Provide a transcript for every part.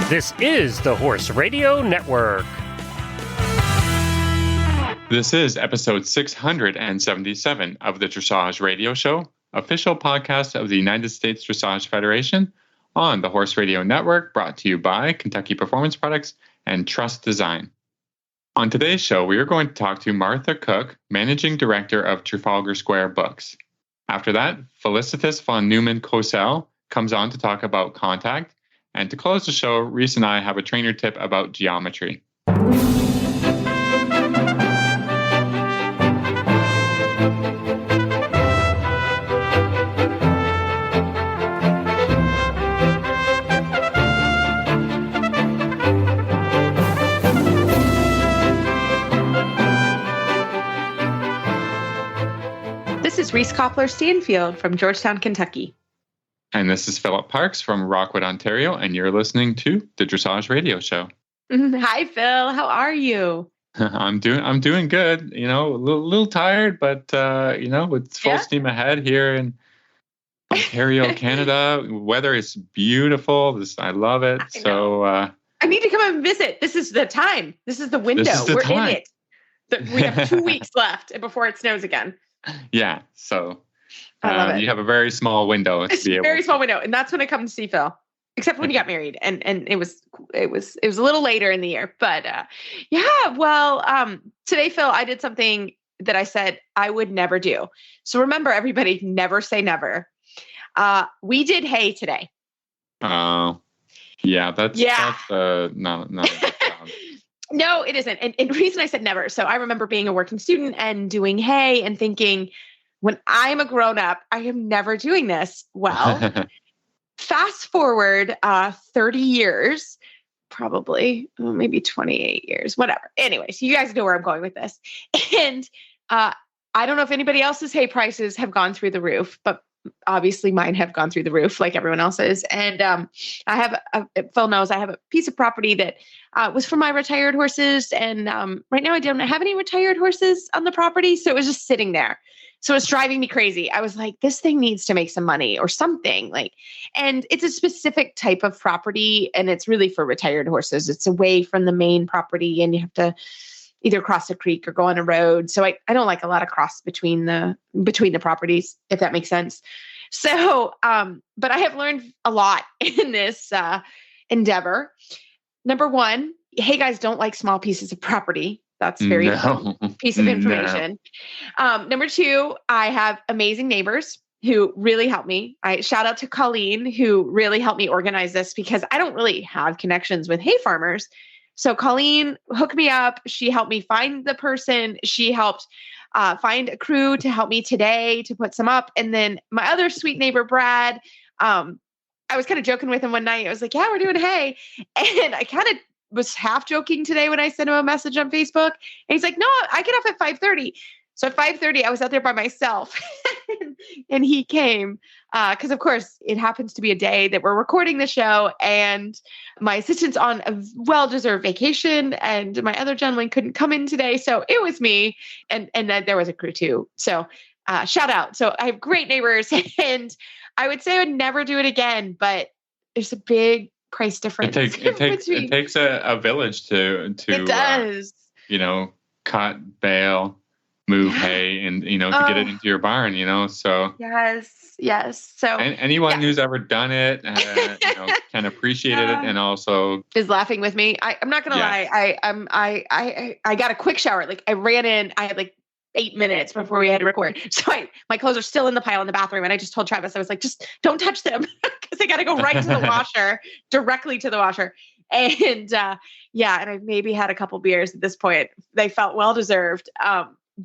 This is the Horse Radio Network. This is episode 677 of the Dressage Radio Show, official podcast of the United States Dressage Federation on the Horse Radio Network, brought to you by Kentucky Performance Products and Trust Design. On today's show, we are going to talk to Martha Cook, Managing Director of Trafalgar Square Books. After that, Felicitas von Neumann-Cosel comes on to talk about contact. And to close the show, Reese and I have a trainer tip about geometry. This is Reese Stanfield from Georgetown, Kentucky. And this is Philip Parks from Rockwood, Ontario, and you're listening to the Dressage Radio Show. Hi, Phil. How are you? I'm doing good. You know, a little tired, but it's full steam ahead here in Ontario, Canada. Weather is beautiful. I love it. I need to come and visit. This is the time. This is the window. We're in it. We have 2 weeks left before it snows again. Yeah. So. I love it. You have a very small window. It's a very small window, and that's when I come to see Phil. Except when you got married, and it was a little later in the year. But today, Phil, I did something that I said I would never do. So remember, everybody, never say never. We did hay today. Oh, that's not a good job. No, it isn't. And the reason I said never. So I remember being a working student and doing hay and thinking, when I'm a grown-up, I am never doing this. Well, fast forward 30 years, probably, maybe 28 years, whatever. Anyways, you guys know where I'm going with this. And I don't know if anybody else's hay prices have gone through the roof, but obviously mine have gone through the roof like everyone else's. And Phil knows I have a piece of property that was for my retired horses. And right now I don't have any retired horses on the property. So it was just sitting there. So it's driving me crazy. I was like, this thing needs to make some money or something and it's a specific type of property and it's really for retired horses. It's away from the main property and you have to either cross a creek or go on a road. So I don't like a lot of cross between the properties, if that makes sense. So, but I have learned a lot in this endeavor. Number one, hey guys, don't like small pieces of property. That's very important piece of information. No. Number two, I have amazing neighbors who really help me. I shout out to Colleen, who really helped me organize this because I don't really have connections with hay farmers. So Colleen hooked me up. She helped me find the person. She helped find a crew to help me today to put some up. And then my other sweet neighbor, Brad, I was kind of joking with him one night. I was like, yeah, we're doing hay. And I kind of was half joking today when I sent him a message on Facebook. And he's like, no, I get off at 5:30. So at 5:30, I was out there by myself and he came because of course it happens to be a day that we're recording the show and my assistant's on a well-deserved vacation and my other gentleman couldn't come in today. So it was me and then there was a crew too. So shout out. So I have great neighbors and I would say I would never do it again, but there's a big price difference. It takes a village to it does. Cut, bale, move hay, and to get it into your barn. So yes. So anyone who's ever done it, can appreciate it, and also is laughing with me. I'm not gonna lie. I got a quick shower. Like I ran in. I had 8 minutes before we had to record. So my clothes are still in the pile in the bathroom. And I just told Travis, I was like, just don't touch them because they got to go right to the washer, directly to the washer. And and I maybe had a couple beers at this point. They felt well-deserved.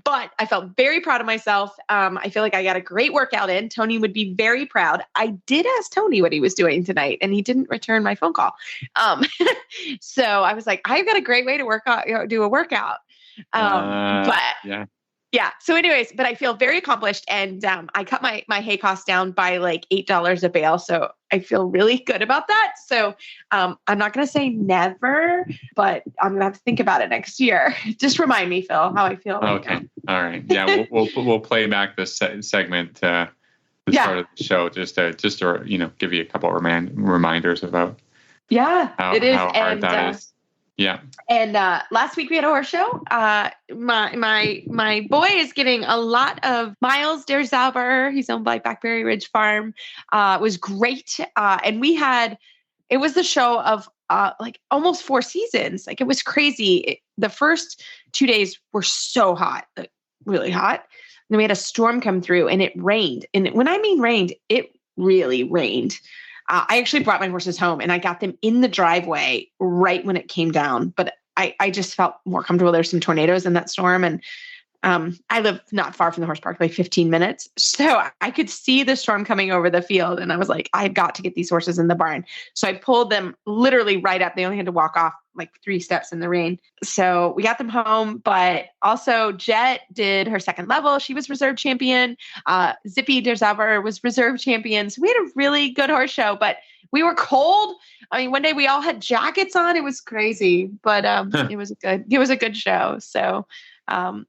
But I felt very proud of myself. I feel like I got a great workout in. Tony would be very proud. I did ask Tony what he was doing tonight and he didn't return my phone call. So I was like, I've got a great way to do a workout. Yeah. So anyways, but I feel very accomplished and I cut my hay cost down by $8 a bale. So I feel really good about that. So I'm not going to say never, but I'm going to have to think about it next year. Just remind me, Phil, how I feel. Okay. All right. Yeah. We'll play back this segment, the start of the show, just to give you a couple of reminders about Yeah, it is. How hard that is. Yeah. And last week we had a horse show. My boy is getting a lot of miles. Der Zauber, he's owned by Blackberry Ridge Farm. It was great. And it was the show of like almost 4 seasons. Like it was crazy. The first 2 days were so hot, like really hot. And then we had a storm come through and it rained. And when I mean rained, it really rained. I actually brought my horses home and I got them in the driveway right when it came down. But I just felt more comfortable. There's some tornadoes in that storm. And I live not far from the horse park, like 15 minutes. So I could see the storm coming over the field. And I was like, I've got to get these horses in the barn. So I pulled them literally right up. They only had to walk off like 3 steps in the rain. So we got them home. But also Jet did her second level. She was reserve champion. Zippy Der Zauber was reserve champion. So we had a really good horse show, but we were cold. I mean, one day we all had jackets on. It was crazy, but it was a good show. So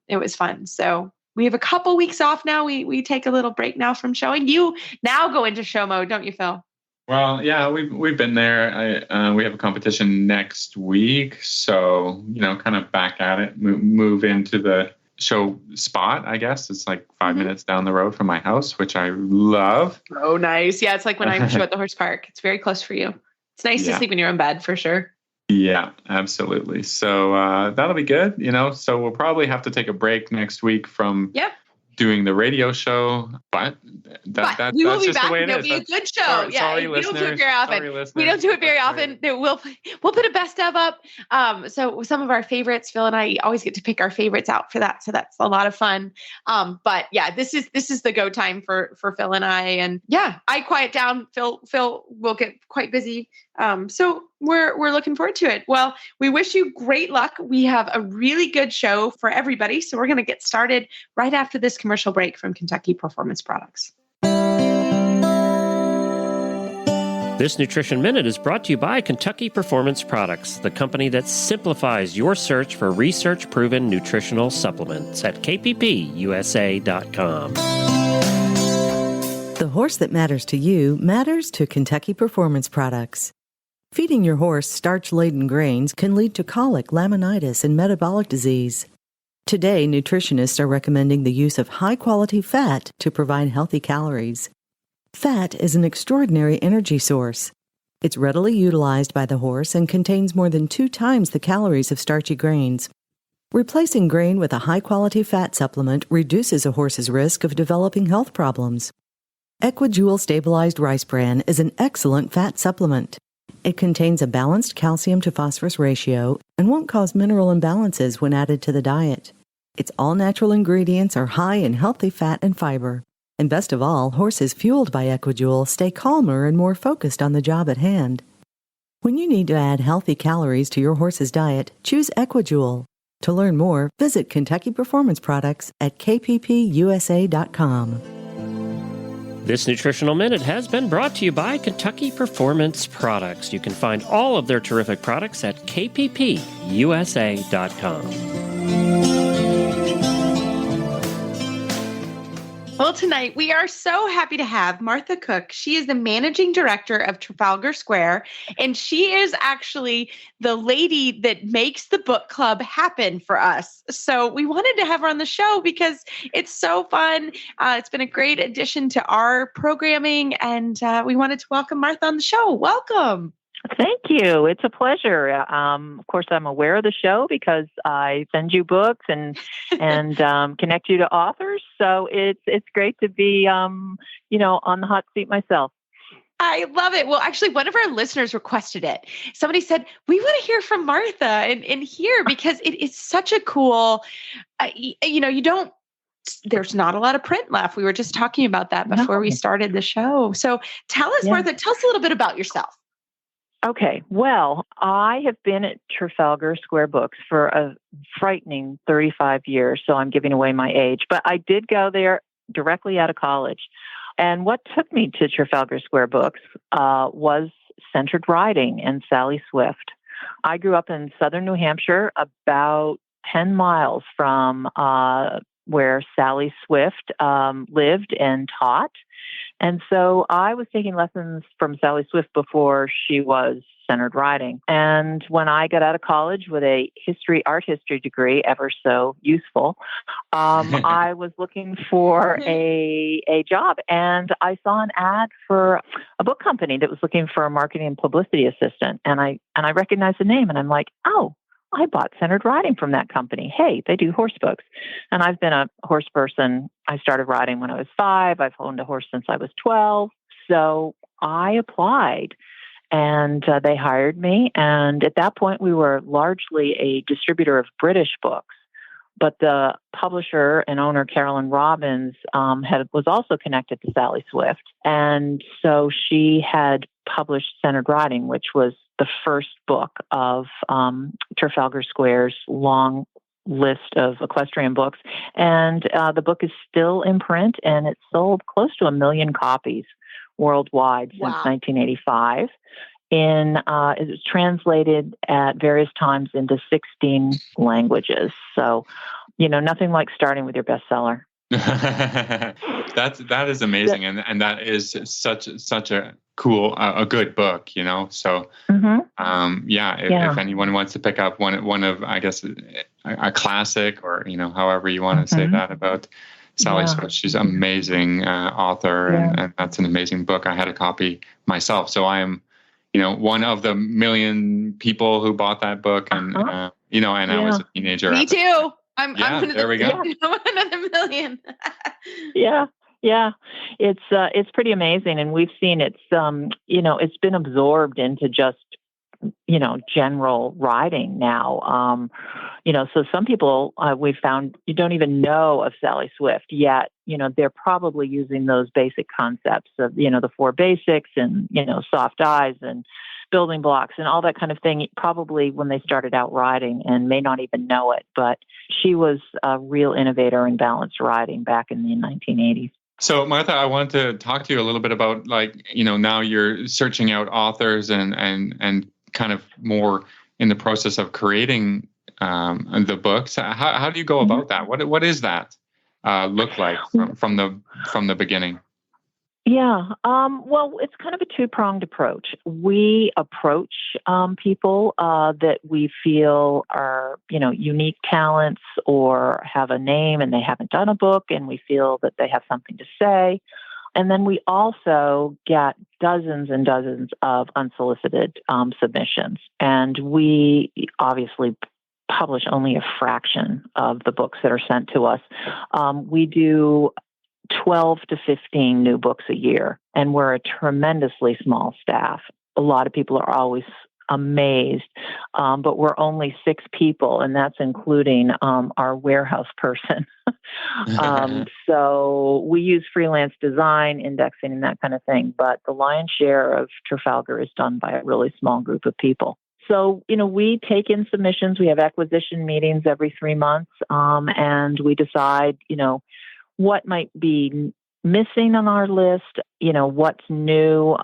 it was fun. So we have a couple weeks off now. We take a little break now from showing. You now go into show mode, don't you, Phil? Well, yeah, we've been there. We have a competition next week, so kind of back at it. Move into the show spot. I guess it's like 5 minutes down the road from my house, which I love. Oh, nice. Yeah, it's like when I show at the horse park. It's very close for you. It's nice to sleep in your own bed for sure. Yeah, absolutely. So that'll be good. So we'll probably have to take a break next week from doing the radio show, but we will that's be just back. the way it is. It'll be a good show. Sorry, we don't do it very often. listeners. We don't do it very often. We'll put a best of up. So some of our favorites, Phil and I always get to pick our favorites out for that. So that's a lot of fun. But yeah, this is the go time for Phil and I. And yeah, I quiet down. Phil will get quite busy. So we're looking forward to it. Well, we wish you great luck. We have a really good show for everybody. So we're going to get started right after this commercial break from Kentucky Performance Products. This Nutrition Minute is brought to you by Kentucky Performance Products, the company that simplifies your search for research-proven nutritional supplements at kppusa.com. The horse that matters to you matters to Kentucky Performance Products. Feeding your horse starch-laden grains can lead to colic, laminitis, and metabolic disease. Today, nutritionists are recommending the use of high-quality fat to provide healthy calories. Fat is an extraordinary energy source. It's readily utilized by the horse and contains more than 2 times the calories of starchy grains. Replacing grain with a high-quality fat supplement reduces a horse's risk of developing health problems. Equijewel Stabilized Rice Bran is an excellent fat supplement. It contains a balanced calcium to phosphorus ratio and won't cause mineral imbalances when added to the diet. Its all-natural ingredients are high in healthy fat and fiber. And best of all, horses fueled by Equijewel stay calmer and more focused on the job at hand. When you need to add healthy calories to your horse's diet, choose Equijewel. To learn more, visit Kentucky Performance Products at kppusa.com. This Nutritional Minute has been brought to you by Kentucky Performance Products. You can find all of their terrific products at kppusa.com. Well, tonight we are so happy to have Martha Cook. She is the managing director of Trafalgar Square, and she is actually the lady that makes the book club happen for us. So we wanted to have her on the show because it's so fun. It's been a great addition to our programming, and we wanted to welcome Martha on the show. Welcome. Thank you. It's a pleasure. Of course, I'm aware of the show because I send you books and connect you to authors. So it's great to be on the hot seat myself. I love it. Well, actually, one of our listeners requested it. Somebody said, we want to hear from Martha and hear because it is such a cool, there's not a lot of print left. We were just talking about that before we started the show. So tell us, Martha, tell us a little bit about yourself. Okay. Well, I have been at Trafalgar Square Books for a frightening 35 years, so I'm giving away my age. But I did go there directly out of college. And what took me to Trafalgar Square Books was centered riding and Sally Swift. I grew up in southern New Hampshire, about 10 miles from where Sally Swift lived and taught. And so I was taking lessons from Sally Swift before she was centered writing. And when I got out of college with a art history degree, ever so useful, I was looking for a job, and I saw an ad for a book company that was looking for a marketing and publicity assistant. And I recognized the name, and I'm like, oh, I bought centered writing from that company. Hey, they do horse books. And I've been a horse person. I started riding when I was 5. I've owned a horse since I was 12. So I applied, and they hired me. And at that point, we were largely a distributor of British books. But the publisher and owner, Carolyn Robbins, was also connected to Sally Swift. And so she had published Centered Writing, which was the first book of Trafalgar Square's long list of equestrian books. And the book is still in print, and it's sold close to 1 million copies worldwide since 1985. It was translated at various times into 16 languages. So, nothing like starting with your bestseller. That is amazing, and that is such a cool, a good book, So, if anyone wants to pick up one of, I guess, a classic, or however you want to say that about Sally Swift, she's an amazing author, and that's an amazing book. I had a copy myself, so I am, one of the 1 million people who bought that book, and I was a teenager. Me too. I'm there we go. One of the 1 million. Yeah. It's pretty amazing. And we've seen it's been absorbed into just, general writing now. So some people we've found you don't even know of Sally Swift yet. They're probably using those basic concepts of, the 4 basics and, soft eyes and building blocks and all that kind of thing, probably when they started out writing, and may not even know it. But she was a real innovator in balanced writing back in the 1980s. So, Martha, I wanted to talk to you a little bit about, now you're searching out authors and kind of more in the process of creating the books. How do you go about that? What is that look like from the beginning? Yeah. Well, it's kind of a 2-pronged approach. We approach people that we feel are, unique talents or have a name and they haven't done a book, and we feel that they have something to say. And then we also get dozens and dozens of unsolicited submissions. And we obviously publish only a fraction of the books that are sent to us. We do 12 to 15 new books a year, and we're a tremendously small staff. A lot of people are always amazed, but we're only 6 people, and that's including our warehouse person. So we use freelance design, indexing, and that kind of thing, but the lion's share of Trafalgar is done by a really small group of people. So, we take in submissions. We have acquisition meetings every 3 months, and we decide, what might be missing on our list, what's new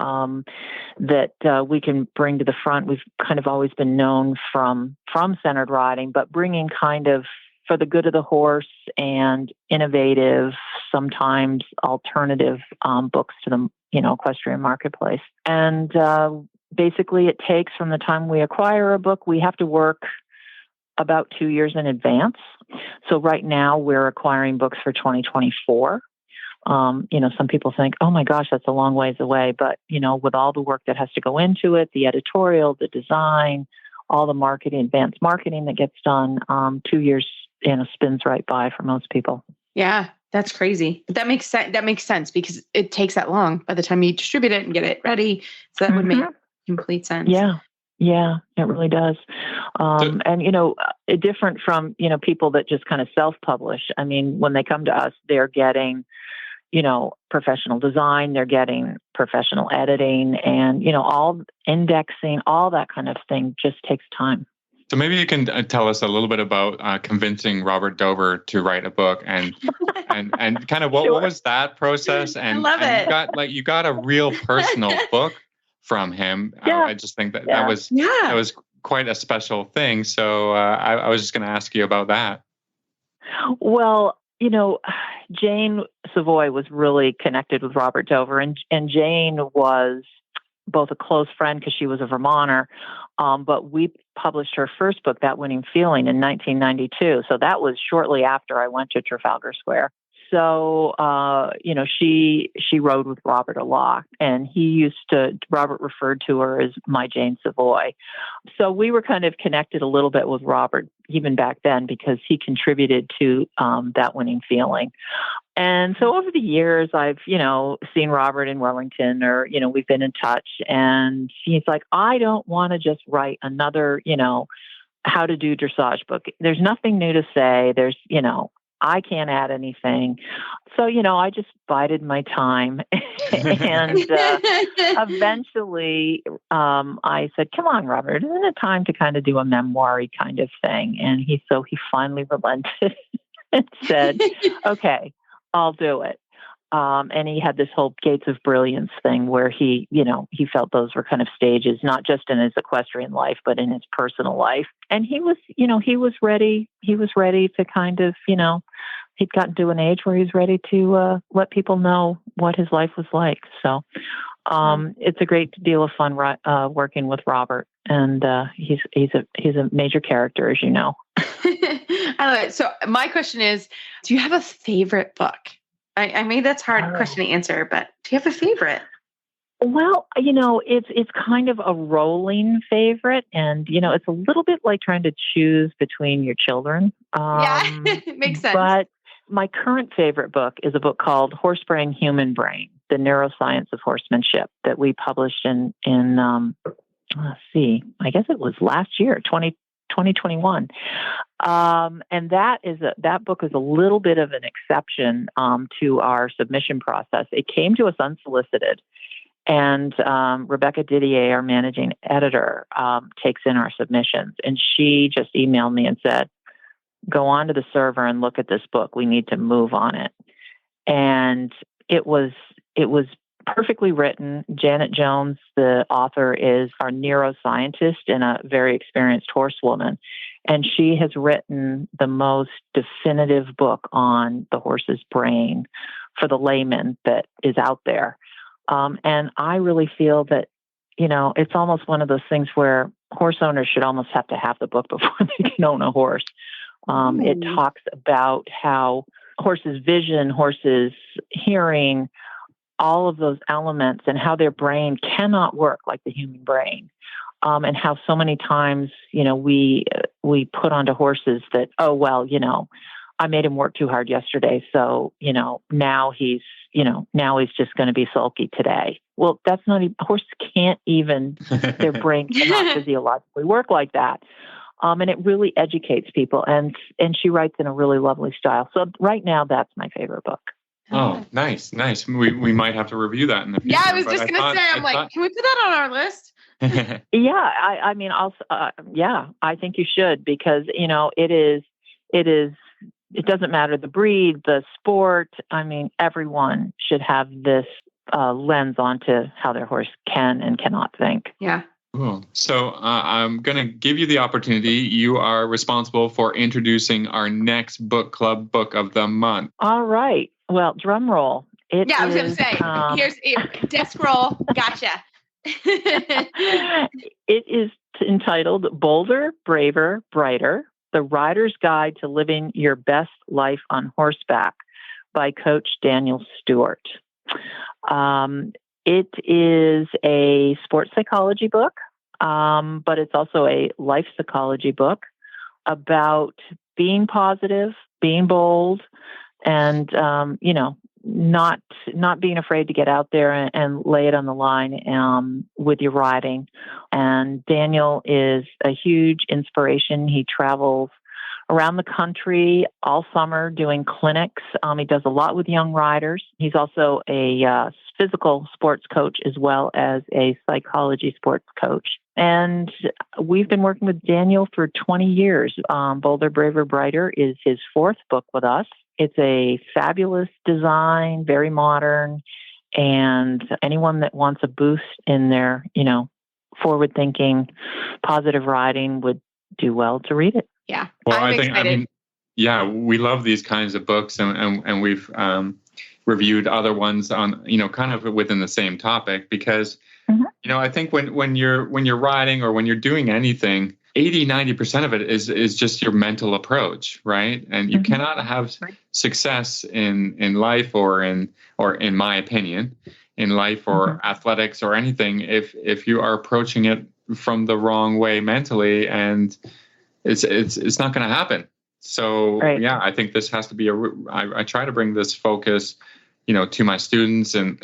that we can bring to the front. We've kind of always been known from centered writing, but bringing kind of for the good of the horse and innovative, sometimes alternative books to the equestrian marketplace. And basically, it takes from the time we acquire a book, we have to work about 2 years in advance. So right now we're acquiring books for 2024. Some people think, oh my gosh, that's a long ways away. But, with all the work that has to go into it, the editorial, the design, all the marketing, advanced marketing that gets done, 2 years, spins right by for most people. Yeah, that's crazy. But that makes sense. That makes sense because it takes that long by the time you distribute it and get it ready. So that would make complete sense. Yeah, it really does. And, different from, people that just kind of self-publish. I mean, when they come to us, they're getting, professional design, they're getting professional editing, and, all indexing, all that kind of thing just takes time. So maybe you can tell us a little bit about convincing Robert Dover to write a book, and kind of what was that process? And, I love it. You got a real personal book from him. Yeah. I just think that was quite a special thing. So I was just going to ask you about that. Well, Jane Savoy was really connected with Robert Dover, and Jane was both a close friend because she was a Vermonter, but we published her first book, That Winning Feeling, in 1992. So that was shortly after I went to Trafalgar Square. So, she rode with Robert a lot, and Robert referred to her as my Jane Savoy. So we were kind of connected a little bit with Robert even back then because he contributed to That Winning Feeling. And so over the years, I've, seen Robert in Wellington, or, we've been in touch, and he's like, I don't want to just write another, how to do dressage book. There's nothing new to say. There's, I can't add anything. So, I just bided my time. And eventually I said, come on, Robert, isn't it time to kind of do a memoir-y kind of thing? And he finally relented and said, okay, I'll do it. And he had this whole Gates of Brilliance thing where he felt those were kind of stages, not just in his equestrian life, but in his personal life. And he was ready. He was ready to kind of, he'd gotten to an age where he was ready to let people know what his life was like. So it's a great deal of fun working with Robert. And he's a major character, as you know. I love it. So my question is, do you have a favorite book? I mean, that's a hard question to answer, but do you have a favorite? Well, it's kind of a rolling favorite, and, it's a little bit like trying to choose between your children. It makes sense. But my current favorite book is a book called Horse Brain, Human Brain, The Neuroscience of Horsemanship, that we published in I guess it was last year, 2021. And that book is a little bit of an exception to our submission process. It came to us unsolicited, and Rebecca Didier, our managing editor, takes in our submissions, and she just emailed me and said, go onto the server and look at this book. We need to move on it. And it was perfectly written. Janet Jones, the author, is our neuroscientist and a very experienced horsewoman. And she has written the most definitive book on the horse's brain for the layman that is out there. And I really feel that, it's almost one of those things where horse owners should almost have to have the book before they can own a horse. It talks about how horses' vision, horses' hearing, all of those elements, and how their brain cannot work like the human brain. And how so many times, we put onto horses that, I made him work too hard yesterday. So, now he's just going to be sulky today. Well, that's not, horses can't even, their brain cannot physiologically work like that. And it really educates people. And she writes in a really lovely style. So right now, that's my favorite book. Oh, nice. We might have to review that in the future. Yeah, I was just going to say, can we put that on our list? Yeah, I think you should, because, it doesn't matter the breed, the sport. I mean, everyone should have this lens onto how their horse can and cannot think. Yeah. Cool. So I'm going to give you the opportunity. You are responsible for introducing our next book club book of the month. All right. Well, drum roll. I was going to say, here's desk roll. Gotcha. It is entitled Bolder, Braver, Brighter, The Rider's Guide to Living Your Best Life on Horseback by Coach Daniel Stewart. It is a sports psychology book, but it's also a life psychology book about being positive, being bold, and, not being afraid to get out there and lay it on the line with your riding. And Daniel is a huge inspiration. He travels around the country all summer doing clinics. He does a lot with young riders. He's also a physical sports coach as well as a psychology sports coach. And we've been working with Daniel for 20 years. Bolder, Braver, Brighter is his fourth book with us. It's a fabulous design, very modern, and anyone that wants a boost in their, forward-thinking, positive riding would do well to read it. Yeah. Well, we love these kinds of books, and reviewed other ones on, kind of within the same topic, because, I think when you're riding or when you're doing anything, 80-90% of it is just your mental approach, right? And you cannot have success in life or in my opinion, in life or athletics or anything if you are approaching it from the wrong way mentally, and it's not going to happen. So I think this has to be I try to bring this focus, to my students, and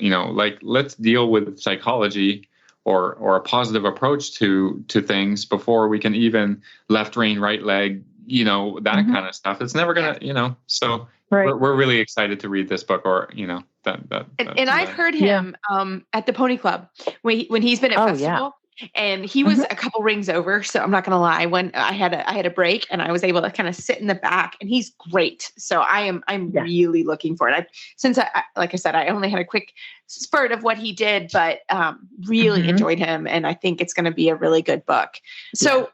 let's deal with psychology or a positive approach to things before we can even left rein, right leg, that kind of stuff. It's never gonna, so we're really excited to read this book, or and I've heard him at the Pony Club when he's been at festival. And he was a couple rings over, so I'm not going to lie. When I had a break, and I was able to kind of sit in the back, and he's great. So I'm really looking for it. Since like I said, I only had a quick spurt of what he did, but really enjoyed him, and I think it's going to be a really good book. So,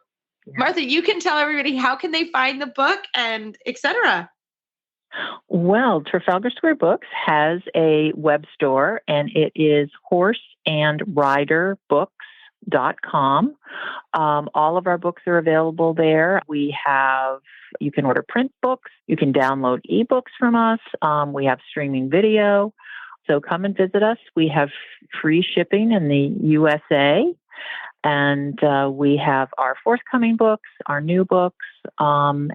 Martha, you can tell everybody how can they find the book and etc. Well, Trafalgar Square Books has a web store, and it is horseandriderbooks.com. All of our books are available there. You can order print books. You can download ebooks from us. We have streaming video. So come and visit us. We have free shipping in the USA. And we have our forthcoming books, our new books.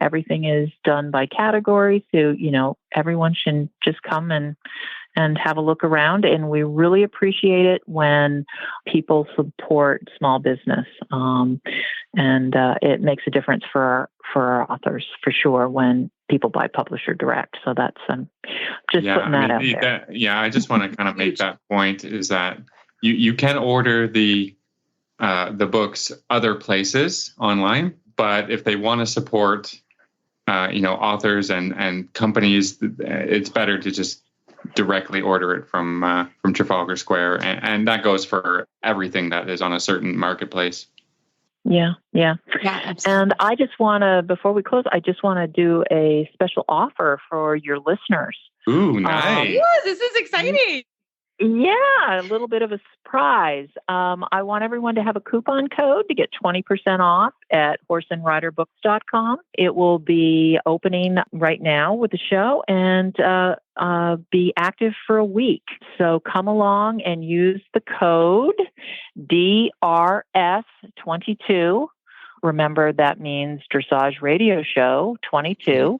Everything is done by category. So, everyone should just come and have a look around. And we really appreciate it when people support small business. And it makes a difference for our authors, for sure, when people buy publisher direct. So that's just putting that out there. I just want to kind of make that point, is that you can order the books other places online, but if they want to support, authors and companies, it's better to just directly order it from Trafalgar Square, and that goes for everything that is on a certain marketplace. Yeah. And I just want to, before we close, I just want to do a special offer for your listeners. Ooh, nice. This is exciting. Yeah, a little bit of a surprise. I want everyone to have a coupon code to get 20% off at horseandriderbooks.com. It will be opening right now with the show and be active for a week. So come along and use the code DRS22. Remember, that means Dressage Radio Show 22.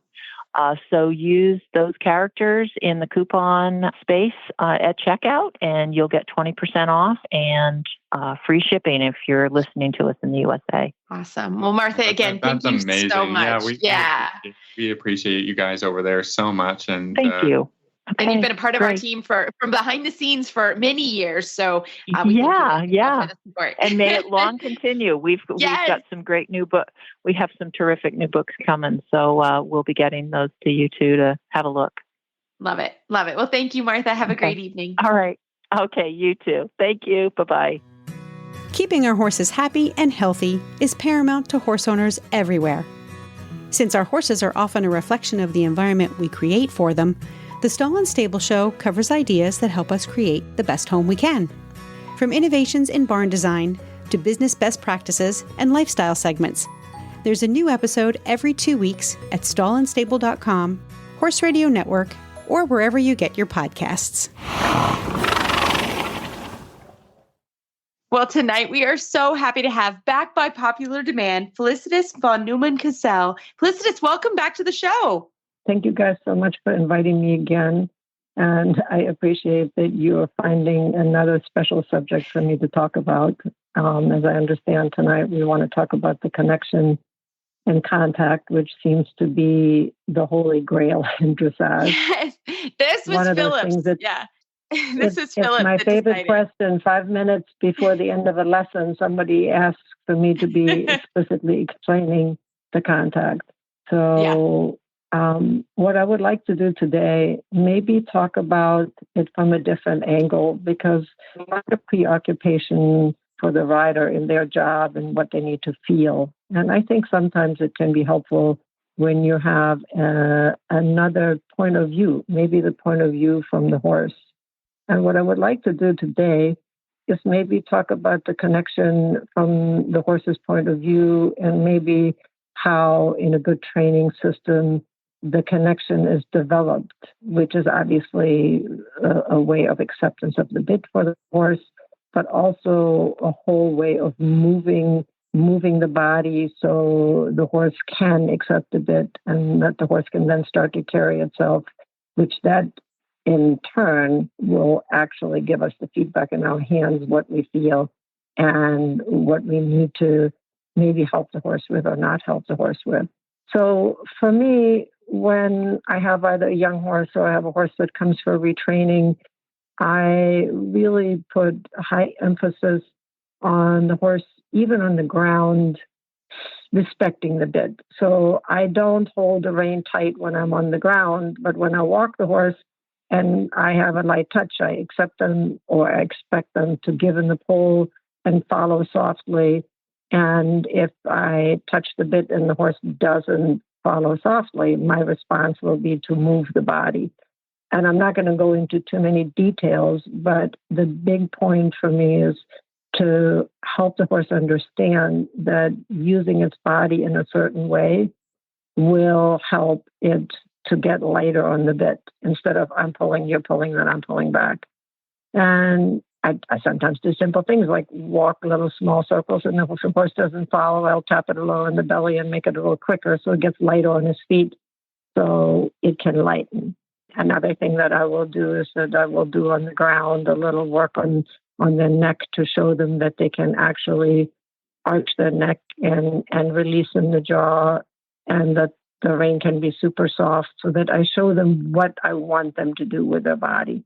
So use those characters in the coupon space at checkout, and you'll get 20% off and free shipping if you're listening to us in the USA. Awesome. Well, Martha, again, thank you amazing. So much. We appreciate you guys over there so much. And thank you. Okay, and you've been a part of our team from behind the scenes for many years. So and may it long continue. We've got some great new books. We have some terrific new books coming. So we'll be getting those to you too to have a look. Love it. Well, thank you, Martha. Have a great evening. All right. Okay. You too. Thank you. Bye-bye. Keeping our horses happy and healthy is paramount to horse owners everywhere. Since our horses are often a reflection of the environment we create for them, the Stall and Stable Show covers ideas that help us create the best home we can. From innovations in barn design to business best practices and lifestyle segments, there's a new episode every 2 weeks at stallandstable.com, Horse Radio Network, or wherever you get your podcasts. Well, tonight we are so happy to have, back by popular demand, Felicitas von Neumann-Cosel. Felicitas, welcome back to the show. Thank you guys so much for inviting me again. And I appreciate that you are finding another special subject for me to talk about. As I understand tonight, we want to talk about the connection and contact, which seems to be the holy grail in dressage. Yes, this was Phillips. This is Phillips. It's my favorite question. 5 minutes before the end of a lesson, somebody asks for me to be explicitly explaining the contact. So what I would like to do today, maybe talk about it from a different angle, because a lot of preoccupation for the rider in their job and what they need to feel. And I think sometimes it can be helpful when you have another point of view, maybe the point of view from the horse. And what I would like to do today is maybe talk about the connection from the horse's point of view and maybe how in a good training system the connection is developed, which is obviously a way of acceptance of the bit for the horse, but also a whole way of moving the body so the horse can accept the bit and that the horse can then start to carry itself, which that in turn will actually give us the feedback in our hands, what we feel and what we need to maybe help the horse with or not help the horse with. So for me, when I have either a young horse or I have a horse that comes for retraining, I really put a high emphasis on the horse, even on the ground, respecting the bit. So I don't hold the rein tight when I'm on the ground, but when I walk the horse and I have a light touch, I accept them or I expect them to give in the pull and follow softly. And if I touch the bit and the horse doesn't follow softly, my response will be to move the body. And I'm not going to go into too many details, but the big point for me is to help the horse understand that using its body in a certain way will help it to get lighter on the bit instead of I'm pulling, you're pulling, then I'm pulling back. And I sometimes do simple things like walk little small circles, and if the horse doesn't follow, I'll tap it a little in the belly and make it a little quicker so it gets lighter on his feet so it can lighten. Another thing that I will do is that I will do on the ground a little work on their neck to show them that they can actually arch their neck and release in the jaw, and that the rein can be super soft so that I show them what I want them to do with their body.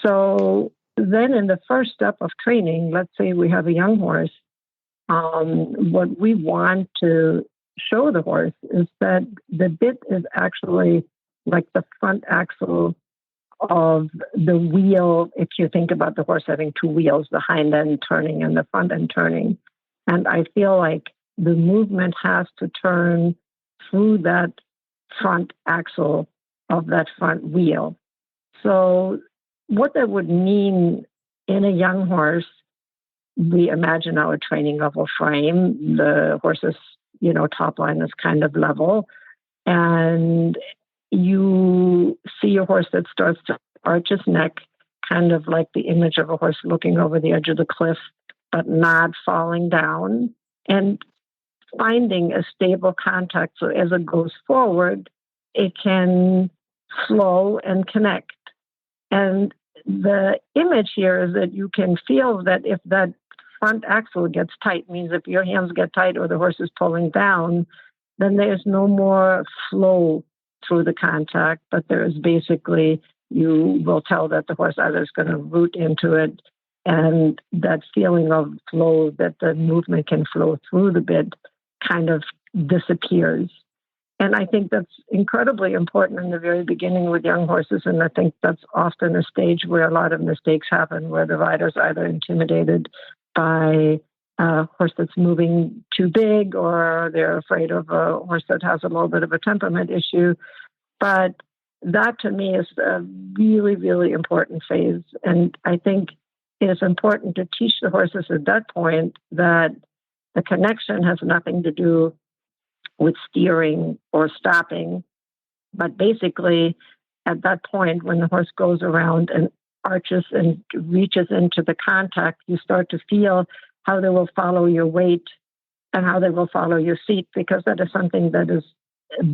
So then in the first step of training, let's say we have a young horse, what we want to show the horse is that the bit is actually like the front axle of the wheel. If you think about the horse having two wheels, the hind end turning and the front end turning. And I feel like the movement has to turn through that front axle of that front wheel. So what that would mean in a young horse, we imagine our training level frame. The horse's, top line is kind of level. And you see a horse that starts to arch his neck, kind of like the image of a horse looking over the edge of the cliff, but not falling down, and finding a stable contact. So as it goes forward, it can flow and connect. And the image here is that you can feel that if that front axle gets tight, means if your hands get tight or the horse is pulling down, then there's no more flow through the contact, but there is basically, you will tell that the horse either is going to root into it, and that feeling of flow, that the movement can flow through the bit, kind of disappears. And I think that's incredibly important in the very beginning with young horses. And I think that's often a stage where a lot of mistakes happen, where the rider's either intimidated by a horse that's moving too big, or they're afraid of a horse that has a little bit of a temperament issue. But that to me is a really, really important phase. And I think it is important to teach the horses at that point that the connection has nothing to do with steering or stopping. But basically, at that point, when the horse goes around and arches and reaches into the contact, you start to feel how they will follow your weight and how they will follow your seat, because that is something that is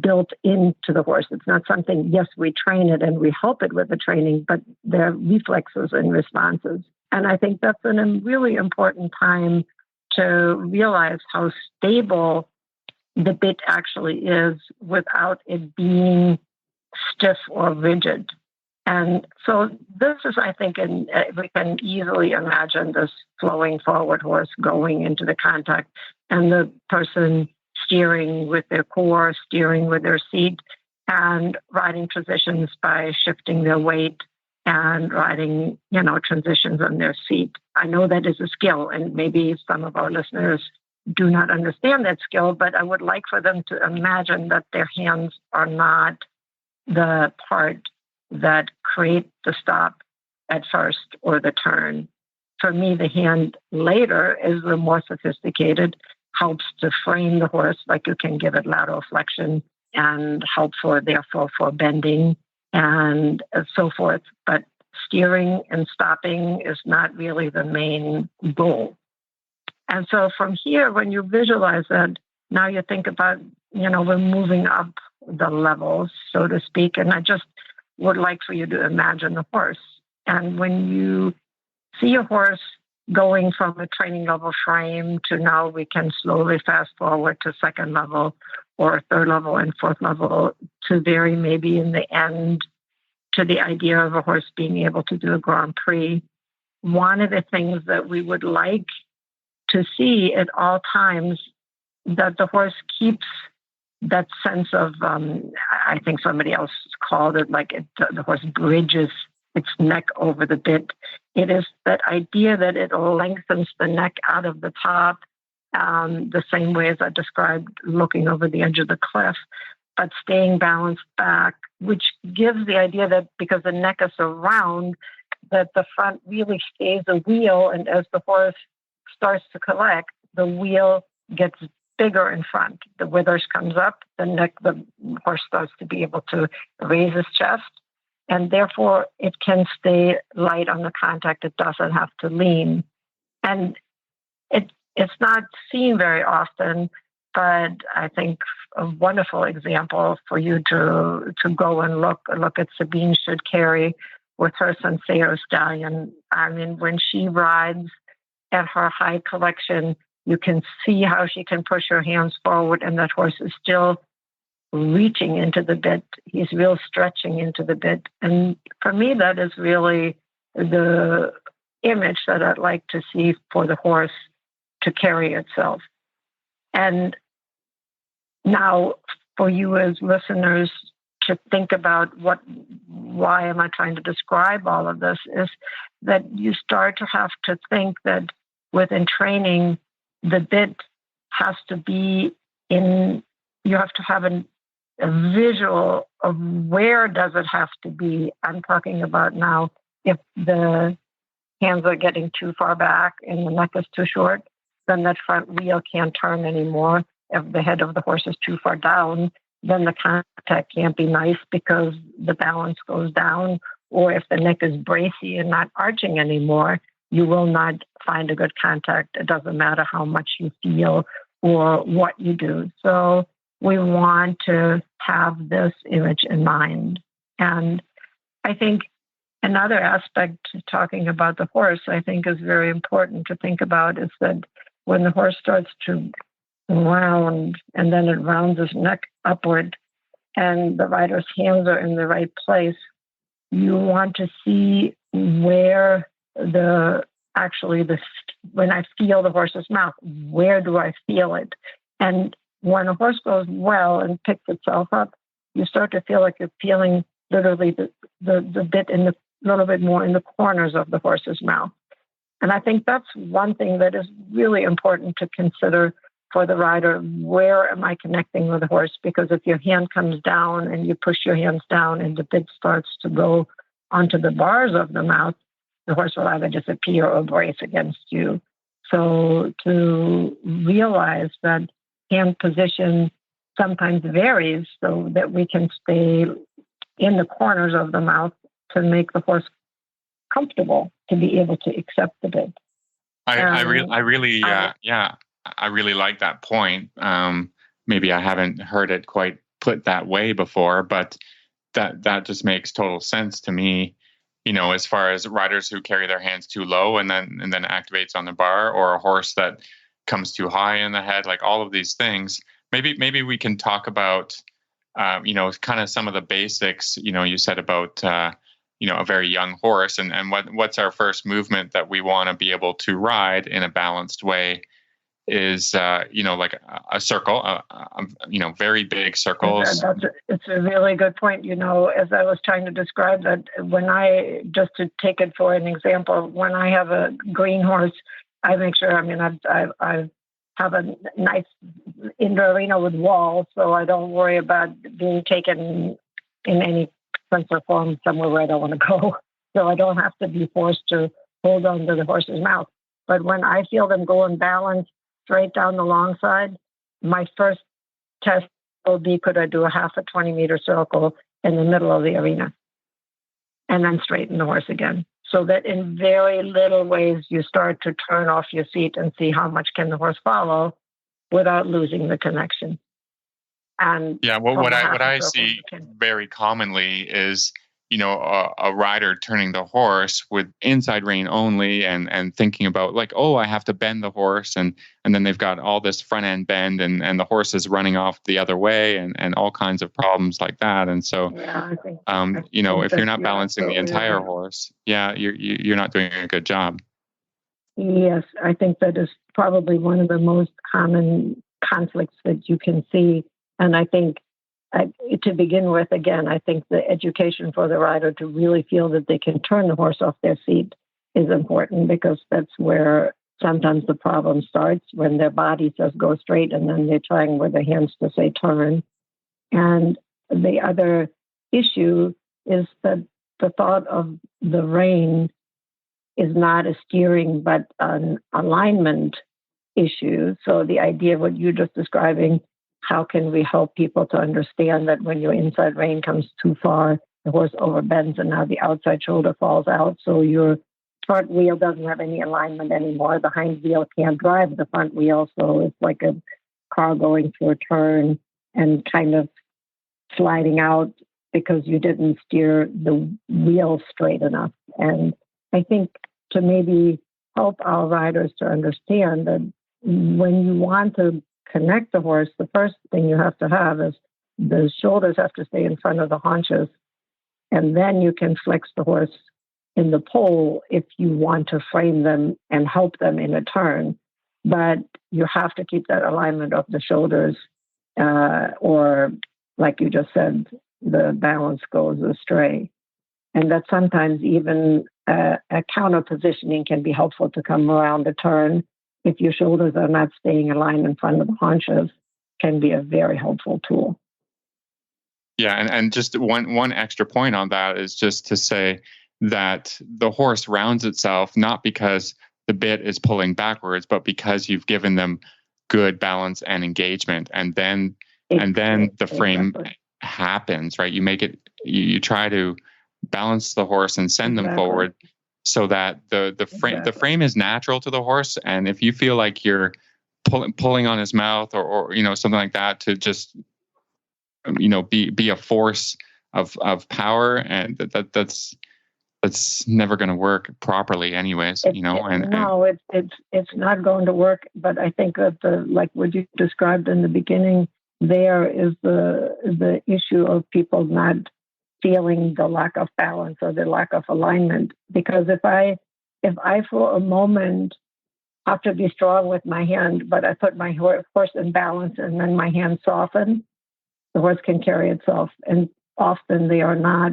built into the horse. It's not something, yes, we train it and we help it with the training, but they're reflexes and responses. And I think that's a really important time to realize how stable the bit actually is without it being stiff or rigid. And so this is, I think, we can easily imagine this flowing forward horse going into the contact and the person steering with their core, steering with their seat, and riding transitions by shifting their weight and riding, transitions on their seat. I know that is a skill, and maybe some of our listeners do not understand that skill, but I would like for them to imagine that their hands are not the part that create the stop at first or the turn. For me, the hand later is the more sophisticated, helps to frame the horse, like you can give it lateral flexion and help therefore for bending and so forth. But steering and stopping is not really the main goal. And so from here, when you visualize that, now you think about, we're moving up the levels, so to speak. And I just would like for you to imagine the horse. And when you see a horse going from a training level frame to now we can slowly fast forward to second level or third level and fourth level to very maybe in the end to the idea of a horse being able to do a Grand Prix. One of the things that we would like to see at all times that the horse keeps that sense of, I think somebody else called it the horse bridges its neck over the bit. It is that idea that it lengthens the neck out of the top, the same way as I described looking over the edge of the cliff, but staying balanced back, which gives the idea that because the neck is so round, that the front really stays a wheel, and as the horse starts to collect, the wheel gets bigger in front. The withers comes up, the horse starts to be able to raise his chest, and therefore it can stay light on the contact. It doesn't have to lean. And it's not seen very often, but I think a wonderful example for you to go and look at Sabine Should Carry with her Senseo stallion. I mean, when she rides at her high collection, you can see how she can push her hands forward, and that horse is still reaching into the bit. He's real stretching into the bit. And for me, that is really the image that I'd like to see for the horse to carry itself. And now for you as listeners to think about why am I trying to describe all of this, is that you start to have to think that within training, the bit has to be you have to have a visual of where does it have to be. I'm talking about now if the hands are getting too far back and the neck is too short, then that front wheel can't turn anymore. If the head of the horse is too far down, then the contact can't be nice because the balance goes down. Or if the neck is bracy and not arching anymore, you will not find a good contact. It doesn't matter how much you feel or what you do. So we want to have this image in mind. And I think another aspect, talking about the horse, I think is very important to think about is that when the horse starts to round and then it rounds his neck upward and the rider's hands are in the right place, you want to see where when I feel the horse's mouth, where do I feel it? And when a horse goes well and picks itself up, you start to feel like you're feeling literally the bit little bit more in the corners of the horse's mouth. And I think that's one thing that is really important to consider for the rider. Where am I connecting with the horse? Because if your hand comes down and you push your hands down and the bit starts to go onto the bars of the mouth, the horse will either disappear or brace against you. So to realize that hand position sometimes varies so that we can stay in the corners of the mouth to make the horse comfortable to be able to accept the bit. I really like that point. Maybe I haven't heard it quite put that way before, but that just makes total sense to me. As far as riders who carry their hands too low and then activates on the bar, or a horse that comes too high in the head, like all of these things. Maybe we can talk about, kind of some of the basics. You said about, a very young horse, and what's our first movement that we want to be able to ride in a balanced way is, like a circle, very big circles. It's a really good point. As I was trying to describe that, just to take it for an example, when I have a green horse, I make sure, I've have a nice indoor arena with walls, so I don't worry about being taken in any sense or form somewhere where I don't want to go. So I don't have to be forced to hold on to the horse's mouth. But when I feel them go in balance straight down the long side, my first test will be, could I do a half a 20-meter circle in the middle of the arena? And then straighten the horse again. So that in very little ways, you start to turn off your seat and see how much can the horse follow without losing the connection. And yeah, well, what I see very commonly is, a rider turning the horse with inside rein only and thinking about like, oh, I have to bend the horse. And then they've got all this front end bend and the horse is running off the other way and all kinds of problems like that. And so, I think if you're not balancing the entire horse, you're not doing a good job. Yes, I think that is probably one of the most common conflicts that you can see. And I think to begin with, again, I think the education for the rider to really feel that they can turn the horse off their seat is important, because that's where sometimes the problem starts, when their body says go straight and then they're trying with their hands to say turn. And the other issue is that the thought of the rein is not a steering but an alignment issue. So the idea of what you're just describing, how can we help people to understand that when your inside rein comes too far, the horse overbends and now the outside shoulder falls out. So your front wheel doesn't have any alignment anymore. The hind wheel can't drive the front wheel. So it's like a car going through a turn and kind of sliding out because you didn't steer the wheel straight enough. And I think to maybe help our riders to understand that when you want to connect the horse, the first thing you have to have is the shoulders have to stay in front of the haunches, and then you can flex the horse in the pole if you want to frame them and help them in a turn. But you have to keep that alignment of the shoulders, or like you just said, the balance goes astray. And that sometimes even a counter positioning can be helpful to come around the turn. If your shoulders are not staying aligned in front of the haunches, can be a very helpful tool. Yeah, and just one extra point on that is just to say that the horse rounds itself not because the bit is pulling backwards, but because you've given them good balance and engagement, and then the frame happens, right? You make it, you try to balance the horse and send them forward, so that the frame is natural to the horse. And if you feel like you're pulling on his mouth or something like that to just be a force of power, and that's never going to work properly anyways. It's not going to work. But I think that like what you described in the beginning, there is the issue of people not feeling the lack of balance or the lack of alignment. Because if I for a moment have to be strong with my hand, but I put my horse in balance and then my hand soften, the horse can carry itself. And often they are not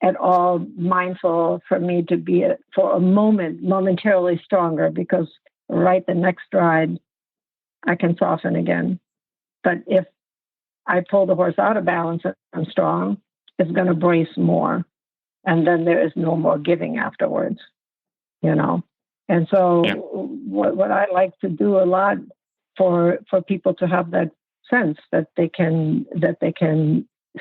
at all mindful for me to be for a moment momentarily stronger, because right the next stride I can soften again. But if I pull the horse out of balance and I'm strong, it's going to brace more, and then there is no more giving afterwards, And so what I like to do a lot for people to have that sense that they can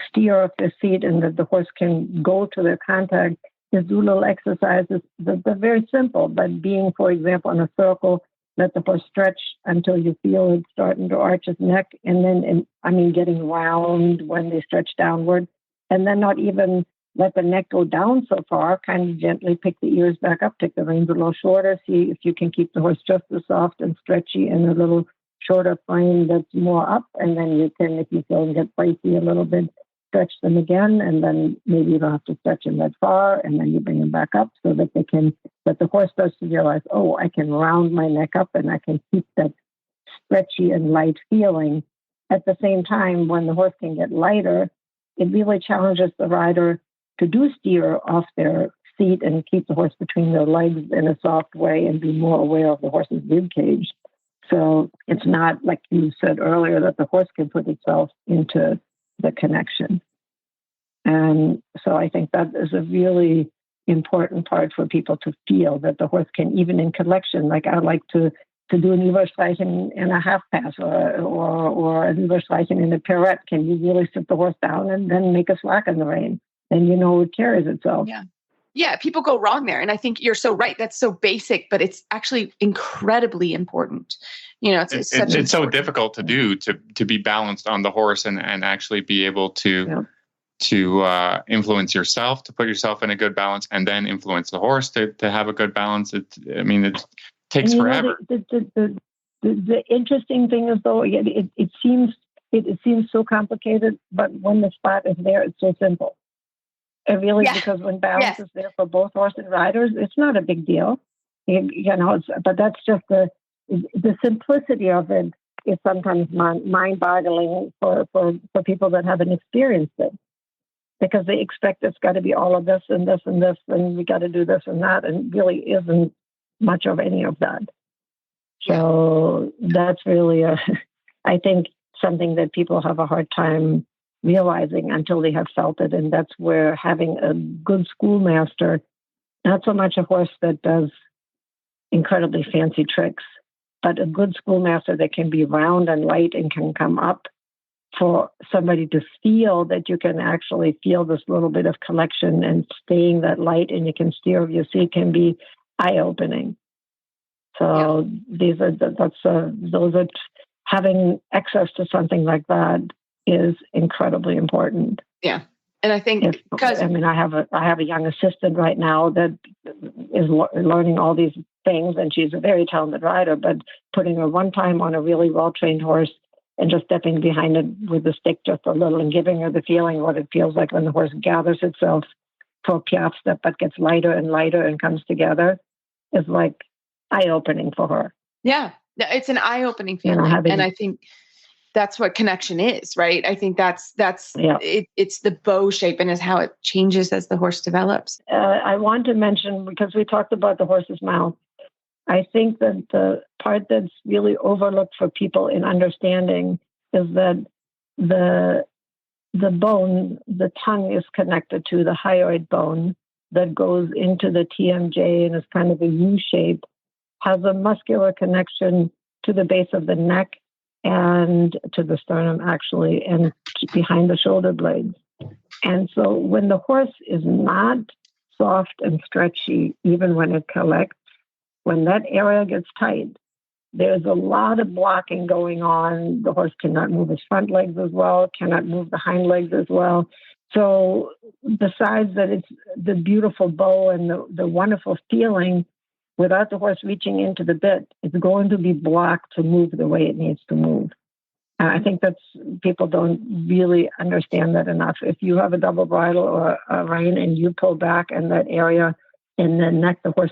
steer off their seat and that the horse can go to their contact is do little exercises that are very simple, but being, for example, in a circle, let the horse stretch until you feel it starting to arch his neck, and then, getting round when they stretch downward. And then not even let the neck go down so far, kind of gently pick the ears back up, take the reins a little shorter, see if you can keep the horse just as soft and stretchy in a little shorter frame that's more up. And then you can, if you feel them get bracey a little bit, stretch them again. And then maybe you don't have to stretch them that far. And then you bring them back up so that the horse starts to realize, oh, I can round my neck up and I can keep that stretchy and light feeling. At the same time, when the horse can get lighter, it really challenges the rider to do steer off their seat and keep the horse between their legs in a soft way and be more aware of the horse's rib cage. So it's not like you said earlier that the horse can put itself into the connection. And so I think that is a really important part for people to feel, that the horse can, even in collection, like I like to do an Überstreichen in a half pass or an Überstreichen in a pirouette. Can you really sit the horse down and then make a slack in the rein? And it carries itself. Yeah. Yeah, people go wrong there. And I think you're so right. That's so basic, but it's actually incredibly important. It's so difficult to do, to be balanced on the horse and actually be able to influence yourself, to put yourself in a good balance, and then influence the horse to have a good balance. It takes forever. The interesting thing is, though, it seems so complicated, but when the spot is there, it's so simple. Because when balance is there for both horse and riders, it's not a big deal. But that's just the simplicity of it is sometimes mind-boggling for people that haven't experienced it, because they expect it's got to be all of this and this and this, and we got to do this and that, and really isn't much of any of that. So that's really I think, something that people have a hard time realizing until they have felt it. And that's where having a good schoolmaster, not so much a horse that does incredibly fancy tricks, but a good schoolmaster that can be round and light and can come up, for somebody to feel that you can actually feel this little bit of collection and staying that light, and you can steer over your seat, can be eye-opening. So having access to something like that is incredibly important. Yeah. And I think I have a young assistant right now that is learning all these things, and she's a very talented rider, but putting her one time on a really well-trained horse and just stepping behind it with the stick just a little and giving her the feeling what it feels like when the horse gathers itself for a piaffe step but gets lighter and lighter and comes together is like eye-opening for her. Yeah. It's an eye-opening feeling. And I think that's what connection is, right? I think that's it's the bow shape and is how it changes as the horse develops. I want to mention, because we talked about the horse's mouth, I think that the part that's really overlooked for people in understanding is that the bone, the tongue, is connected to the hyoid bone that goes into the TMJ and is kind of a U shape, has a muscular connection to the base of the neck and to the sternum, actually, and behind the shoulder blades. And so when the horse is not soft and stretchy, even when it collects, when that area gets tight, there's a lot of blocking going on. The horse cannot move his front legs as well, cannot move the hind legs as well. So besides that, it's the beautiful bow and the wonderful feeling, without the horse reaching into the bit, it's going to be blocked to move the way it needs to move. I think people don't really understand that enough. If you have a double bridle or a rein and you pull back in that area in the neck, the horse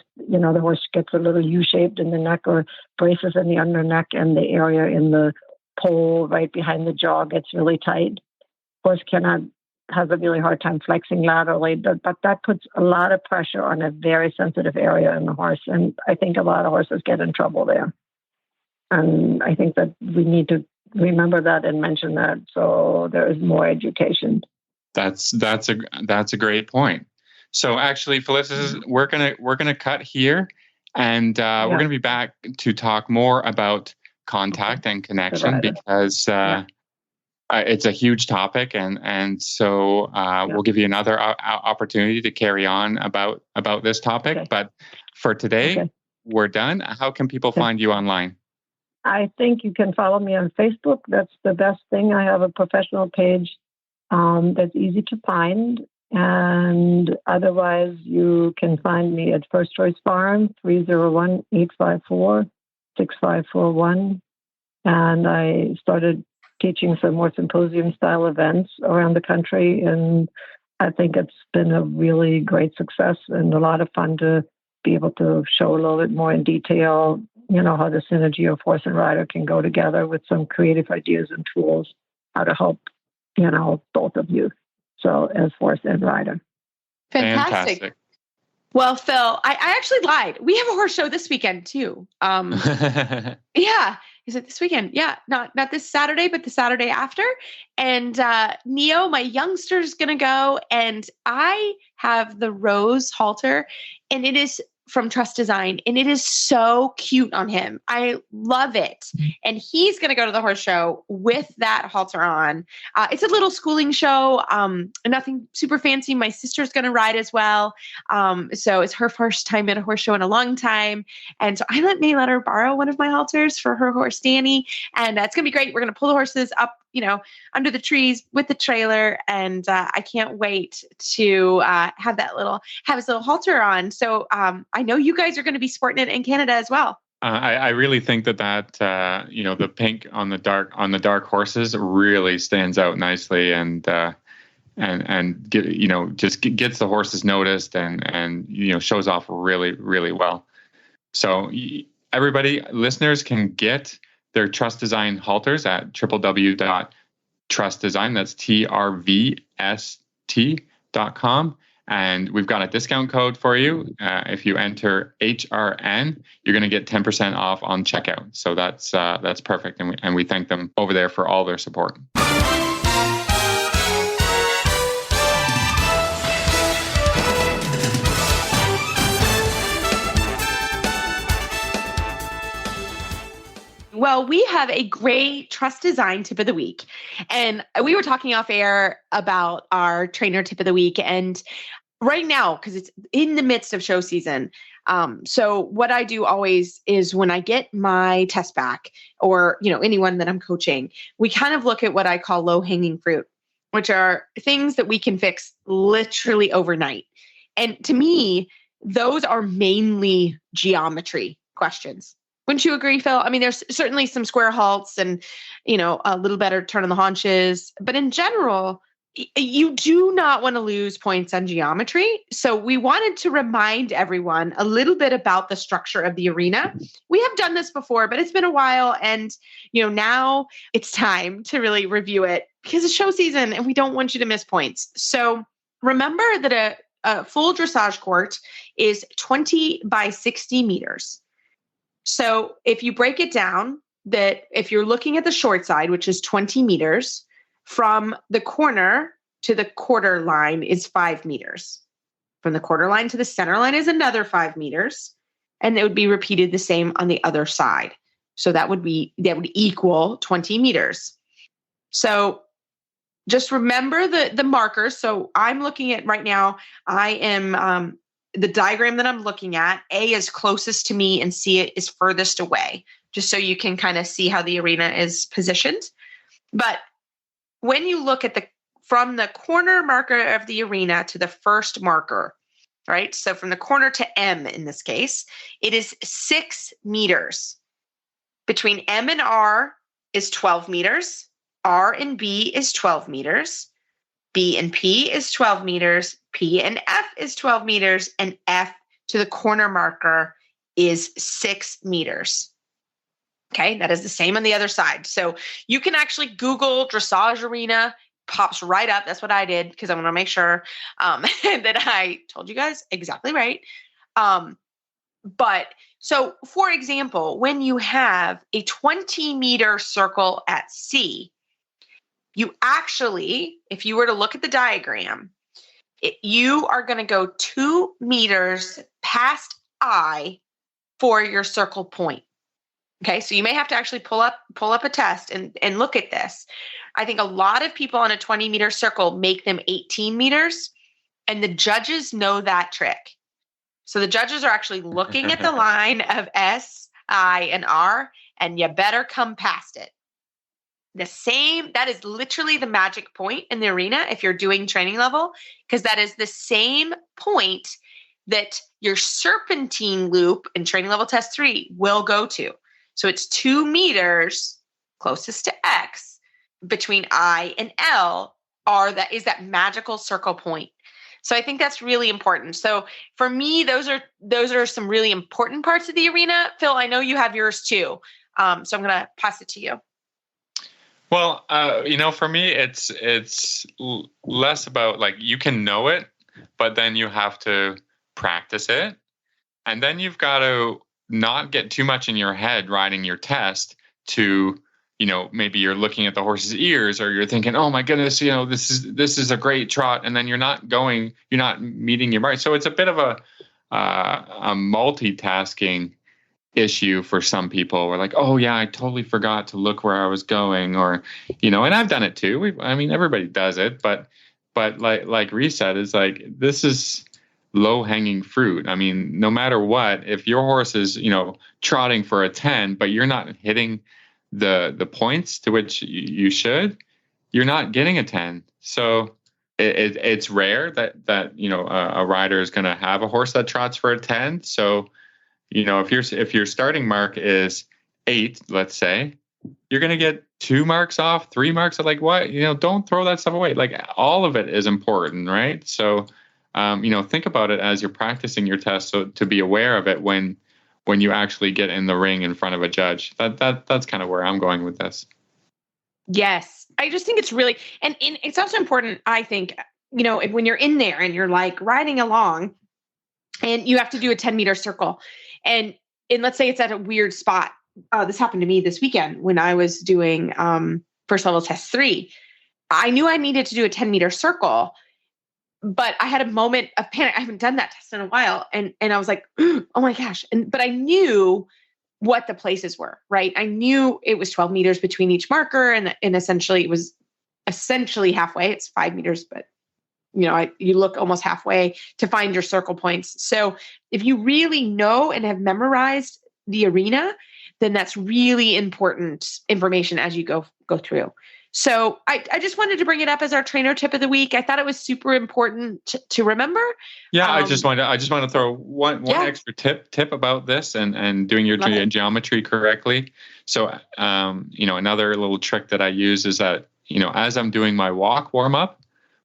gets a little U-shaped in the neck, or braces in the under neck, and the area in the pole right behind the jaw gets really tight. Horse has a really hard time flexing laterally, but that puts a lot of pressure on a very sensitive area in the horse. And I think a lot of horses get in trouble there. And I think that we need to remember that and mention that, so there is more education. That's a great point. So actually, Felicitas, we're gonna cut here, and we're gonna be back to talk more about contact and connection, because it's a huge topic, and so we'll give you another opportunity to carry on about this topic. Okay. But for today, we're done. How can people find you online? I think you can follow me on Facebook. That's the best thing. I have a professional page that's easy to find. And otherwise, you can find me at First Choice Farm, 301-854-6541. And I started teaching some more symposium-style events around the country. And I think it's been a really great success and a lot of fun to be able to show a little bit more in detail, how the synergy of horse and rider can go together with some creative ideas and tools, how to help, both of you. So as horse and rider. Fantastic. Well, Phil, I actually lied. We have a horse show this weekend too. Yeah. Is it this weekend? Yeah. Not this Saturday, but the Saturday after. And Neo, my youngster, is going to go. And I have the Rose halter, and it is from Trust Design, and it is so cute on him. I love it. And he's going to go to the horse show with that halter on. It's a little schooling show, nothing super fancy. My sister's going to ride as well. So it's her first time at a horse show in a long time. And so I let her borrow one of my halters for her horse, Danny. And it's going to be great. We're going to pull the horses up, under the trees with the trailer. And I can't wait to have his little halter on. So I know you guys are going to be sporting it in Canada as well. I really think that the pink on the dark horses really stands out nicely and just gets the horses noticed and shows off really, really well. So everybody, listeners can get their Trust Design halters at www.trustdesign. That's TRVST.com. And we've got a discount code for you. If you enter HRN, you're going to get 10% off on checkout. So that's perfect. And we thank them over there for all their support. Well, we have a great Trust Design tip of the week. And we were talking off air about our trainer tip of the week. And right now, because it's in the midst of show season, so what I do always is when I get my test back or, anyone that I'm coaching, we kind of look at what I call low-hanging fruit, which are things that we can fix literally overnight. And to me, those are mainly geometry questions. Wouldn't you agree, Phil? I mean, there's certainly some square halts and, a little better turn on the haunches. But in general, you do not want to lose points on geometry. So we wanted to remind everyone a little bit about the structure of the arena. We have done this before, but it's been a while. And, now it's time to really review it because it's show season and we don't want you to miss points. So remember that a full dressage court is 20 by 60 meters. So if you break it down, that if you're looking at the short side, which is 20 meters, from the corner to the quarter line is 5 meters. From the quarter line to the center line is another 5 meters. And it would be repeated the same on the other side. So that would equal 20 meters. So just remember the markers. So I'm looking at right now, I am the diagram that I'm looking at, A is closest to me and C is furthest away, just so you can kind of see how the arena is positioned. But when you look at from the corner marker of the arena to the first marker, right? So from the corner to M in this case, it is 6 meters. Between M and R is 12 meters. R and B is 12 meters. B and P is 12 meters, P and F is 12 meters, and F to the corner marker is 6 meters. Okay, that is the same on the other side. So you can actually Google dressage arena, pops right up. That's what I did because I want to make sure that I told you guys exactly right. But so, for example, when you have a 20-meter circle at C, you actually, if you were to look at the diagram, you are going to go 2 meters past I for your circle point. Okay, so you may have to actually pull up a test and look at this. I think a lot of people on a 20-meter circle make them 18 meters, and the judges know that trick. So the judges are actually looking at the line of S, I, and R, and you better come past it. That is literally the magic point in the arena if you're doing training level, because that is the same point that your serpentine loop in training level test 3 will go to. So it's 2 meters closest to X between I and L is that magical circle point. So I think that's really important. So for me, those are some really important parts of the arena. Phil, I know you have yours too. So I'm going to pass it to you. Well, for me, it's less about like you can know it, but then you have to practice it. And then you've got to not get too much in your head riding your test to, maybe you're looking at the horse's ears, or you're thinking, oh my goodness, this is a great trot. And then you're not meeting your mark. So it's a bit of a multitasking issue for some people. We're like, oh yeah, I totally forgot to look where I was going, or, and I've done it too. Everybody does it, but like Reese said, it's like, this is low hanging fruit. No matter what, if your horse is, trotting for a 10, but you're not hitting the points to which you should, you're not getting a 10. So it's rare that a rider is going to have a horse that trots for a 10. So, if your starting mark is 8, let's say, you're going to get 2 marks off, 3 marks. Like what? Don't throw that stuff away. Like, all of it is important, right? So, think about it as you're practicing your test, so to be aware of it when you actually get in the ring in front of a judge. That's kind of where I'm going with this. Yes. I just think it's really, and it's also important, I think, when you're in there and you're like riding along and you have to do a 10-meter circle, and let's say it's at a weird spot. This happened to me this weekend when I was doing first level test 3. I knew I needed to do a 10-meter circle, but I had a moment of panic. I haven't done that test in a while. And I was like, oh my gosh. But I knew what the places were, right? I knew it was 12 meters between each marker. And essentially it was halfway. It's 5 meters, but you look almost halfway to find your circle points. So if you really know and have memorized the arena, then that's really important information as you go through. So I just wanted to bring it up as our trainer tip of the week. I thought it was super important to remember. Yeah, I just want to throw one extra tip about this and doing your geometry correctly. So another little trick that I use is that as I'm doing my walk warm up,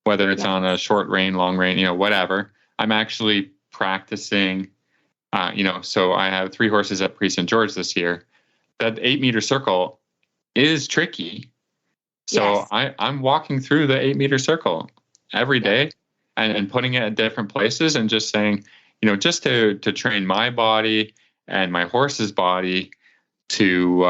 whether it's on a short rein, long rein, whatever, I'm actually practicing. So I have 3 horses at Prix St. George this year. That 8-meter circle is tricky. So I'm walking through the 8-meter circle every day and putting it at different places and just saying, just to train my body and my horse's body to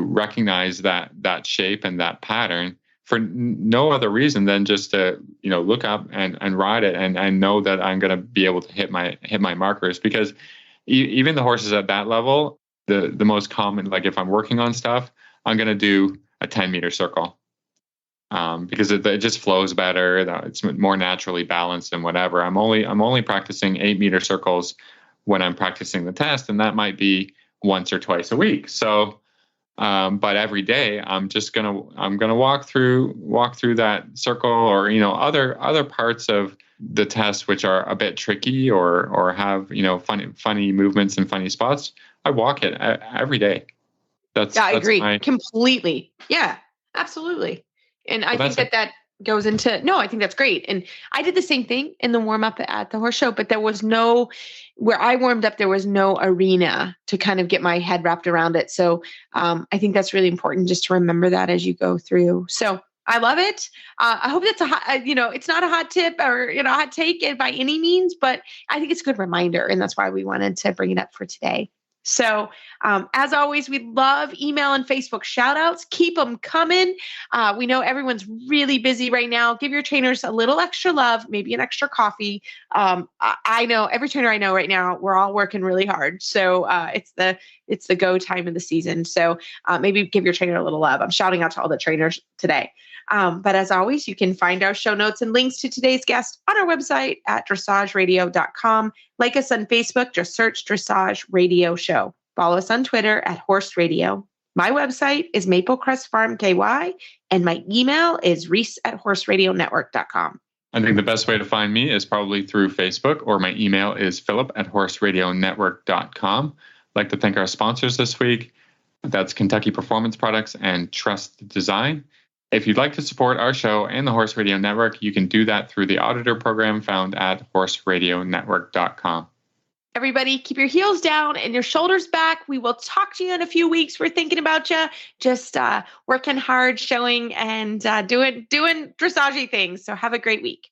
recognize that shape and that pattern for no other reason than just to, look up and ride it and know that I'm going to be able to hit my markers, because even the horses at that level, the most common, like if I'm working on stuff, I'm going to do a 10-meter circle because it just flows better. It's more naturally balanced and whatever. I'm only practicing 8-meter circles when I'm practicing the test, and that might be once or twice a week. So, but every day I'm gonna walk through that circle, or other parts of the test which are a bit tricky or have funny movements and funny spots. I walk it every day. I agree completely. Yeah, absolutely. And I think that goes into, I think that's great. And I did the same thing in the warm up at the horse show, but there was where I warmed up, there was no arena to kind of get my head wrapped around it. So I think that's really important just to remember that as you go through. So I love it. I hope that's it's not a hot tip or, a hot take by any means, but I think it's a good reminder. And that's why we wanted to bring it up for today. So as always, we love email and Facebook shout outs. Keep them coming. We know everyone's really busy right now. Give your trainers a little extra love, maybe an extra coffee. I know every trainer I know right now, we're all working really hard. So it's the go time of the season. So maybe give your trainer a little love. I'm shouting out to all the trainers today. But as always, you can find our show notes and links to today's guest on our website at dressageradio.com. Like us on Facebook, just search Dressage Radio Show. Follow us on Twitter at Horse Radio. My website is Maple Crest Farm KY, and my email is reese@horseradionetwork.com. I think the best way to find me is probably through Facebook, or my email is philip@horseradionetwork.com. I'd like to thank our sponsors this week. That's Kentucky Performance Products and Trust Design. If you'd like to support our show and the Horse Radio Network, you can do that through the auditor program found at horseradionetwork.com. Everybody, keep your heels down and your shoulders back. We will talk to you in a few weeks. We're thinking about you. Just working hard, showing, and doing dressage things. So have a great week.